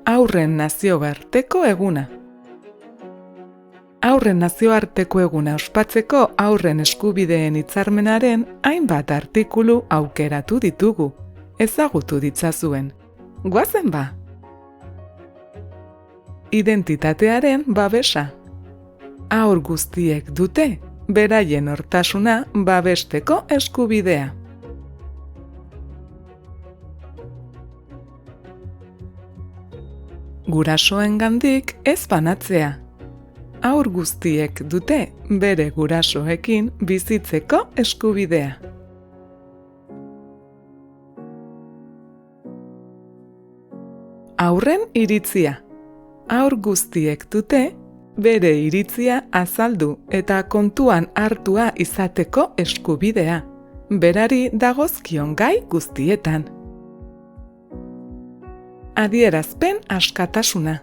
Haurren nazioarteko eguna. Haurren nazioarteko eguna ospatzeko haurren eskubideen hitzarmenaren hainbat artikulu aukeratu ditugu, ezagutu ditzazuen. Goazen ba! Identitatearen babesa. Haur guztiek dute beraien nortasuna babesteko eskubidea. Gurasoengandik ez banatzea. Haur guztiek dute bere gurasoekin bizitzeko eskubidea. Haurren iritzia. Haur guztiek dute bere iritzia azaldu eta kontuan hartua izateko eskubidea, berari dagozkion gai guztietan. Adierazpen askatasuna.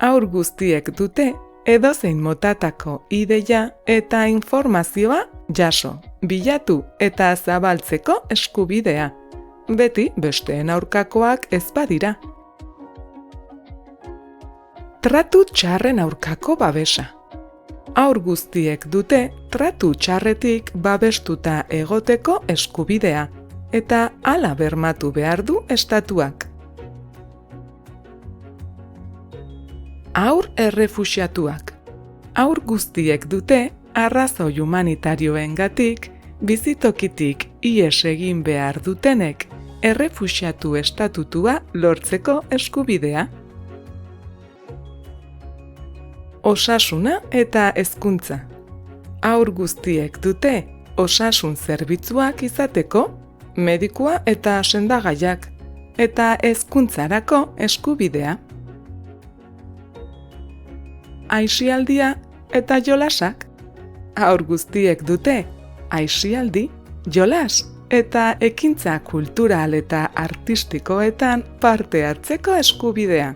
Haur guztiek dute edozein motatako ideia eta informazioa jaso, bilatu eta zabaltzeko eskubidea, beti besteen aurkakoak ez badira. Tratu txarren aurkako babesa. Haur guztiek dute tratu txarretik babestuta egoteko eskubidea, eta hala bermatu behar du estatuak. Haur errefuxiatuak. Haur guztiek dute arrazoi humanitarioengatik bizitokitik ihes egin behar dutenek errefuxiatu estatutua lortzeko eskubidea. Osasuna eta hezkuntza. Haur guztiek dute osasun zerbitzuak izateko, medikua eta sendagaiak, eta hezkuntzarako eskubidea. Aisialdia eta jolasak. Haur guztiek dute aisialdi, jolas eta ekintza kultural eta artistikoetan parte hartzeko eskubidea.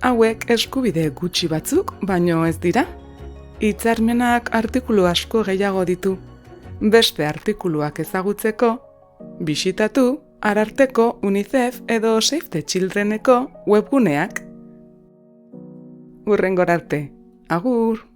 Hauek eskubide gutxi batzuk, baino ez dira. Hitzarmenak artikulu asko gehiago ditu. Beste artikuluak ezagutzeko, bisitatu Ararteko, UNICEF edo Save the Childreneko webguneak. Hurrengora arte. Agur!